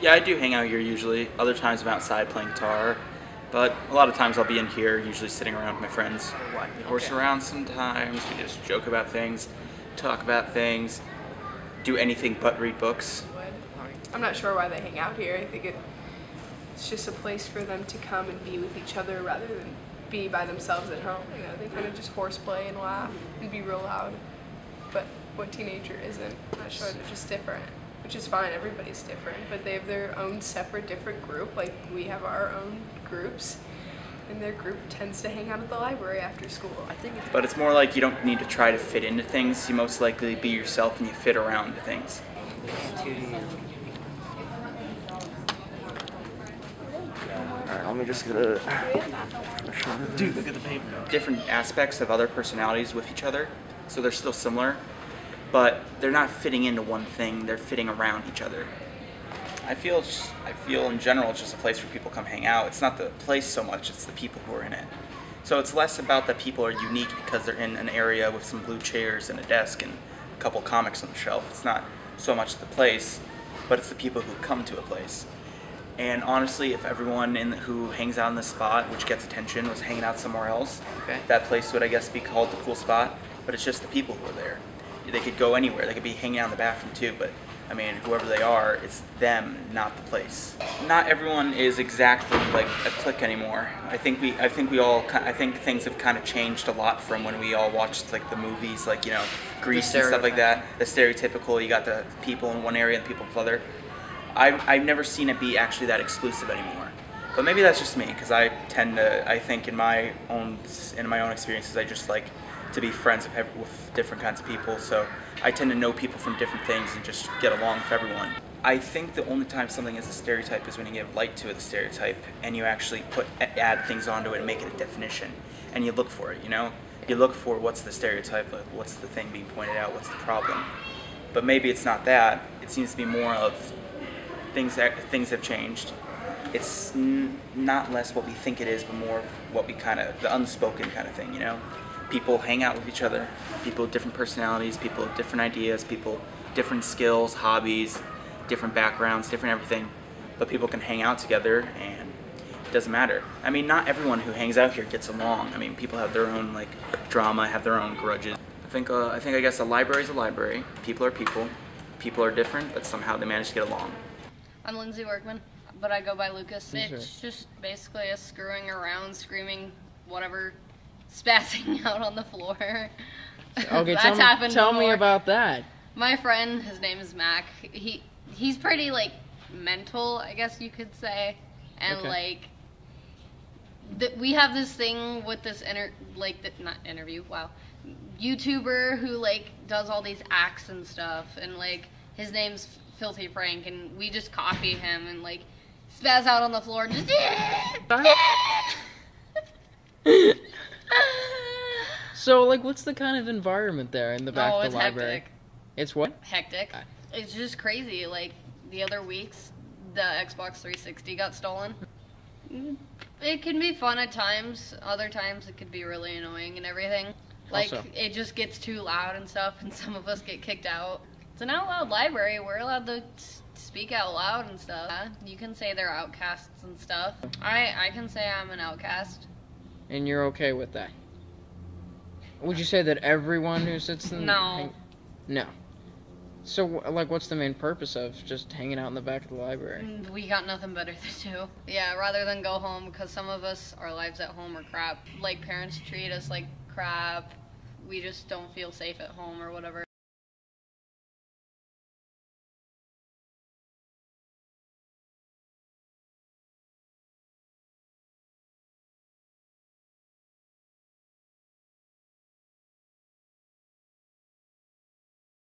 Yeah, I do hang out here usually. Other times I'm outside playing guitar, but a lot of times I'll be in here, usually sitting around with my friends. Horse around sometimes, we just joke about things, talk about things, do anything but read books. I'm not sure why they hang out here. I think it's just a place for them to come and be with each other rather than be by themselves at home. You know, they kind of just horseplay and laugh and be real loud. But what teenager isn't? I'm not sure, they're just different. Which is fine, everybody's different, but they have their own separate different group, like we have our own groups, and their group tends to hang out at the library after school. But it's more like you don't need to try to fit into things, you most likely be yourself and you fit around things. Alright, let me just get a... Dude, look at the paper. Different aspects of other personalities with each other, so they're still similar. But they're not fitting into one thing, they're fitting around each other. I feel in general it's just a place where people come hang out. It's not the place so much, it's the people who are in it. So it's less about that people are unique because they're in an area with some blue chairs and a desk and a couple comics on the shelf. It's not so much the place, but it's the people who come to a place. And honestly, if everyone who hangs out in this spot, which gets attention, was hanging out somewhere else, that place would, I guess, be called the cool spot, but it's just the people who are there. They could go anywhere. They could be hanging out in the bathroom too, but I mean, whoever they are, it's them, not the place. Not everyone is exactly like a clique anymore. I think things have kind of changed a lot from when we all watched like the movies, like, you know, Grease and stuff like that. The stereotypical, you got the people in one area and the people in the other. I've never seen it be actually that exclusive anymore. But maybe that's just me, because I think in my own experiences, I just like to be friends with different kinds of people, so I tend to know people from different things and just get along with everyone. I think the only time something is a stereotype is when you give light to the stereotype and you actually add things onto it and make it a definition, and you look for it, you know? You look for what's the stereotype, like what's the thing being pointed out, what's the problem. But maybe it's not that, it seems to be more of things have changed. It's not less what we think it is, but more of what we the unspoken kind of thing, you know? People hang out with each other, people with different personalities, people with different ideas, people different skills, hobbies, different backgrounds, different everything, but people can hang out together and it doesn't matter. I mean, not everyone who hangs out here gets along. I mean, people have their own like drama, have their own grudges. I guess a library is a library, people are people, people are different, but somehow they manage to get along. I'm Lindsay Workman, but I go by Lucas. It's just basically a screwing around, screaming, whatever, spazzing out on the floor. Okay, tell me about that. My friend, his name is Mac. He's pretty like mental, I guess you could say, and like we have this thing with this YouTuber who like does all these acts and stuff, and like his name's Filthy Frank, and we just copy him and like spaz out on the floor. Just So, like, what's the kind of environment there in the back of the library? Hectic. It's what? Hectic. It's just crazy. Like, the other weeks, the Xbox 360 got stolen. It can be fun at times. Other times, it could be really annoying and everything. Like, it just gets too loud and stuff, and some of us get kicked out. It's an out loud library. We're allowed to speak out loud and stuff. You can say they're outcasts and stuff. I can say I'm an outcast. And you're okay with that? Would you say that everyone who sits in... No. No. So, like, what's the main purpose of just hanging out in the back of the library? We got nothing better to do. Yeah, rather than go home, because some of us, our lives at home are crap. Like, parents treat us like crap. We just don't feel safe at home or whatever.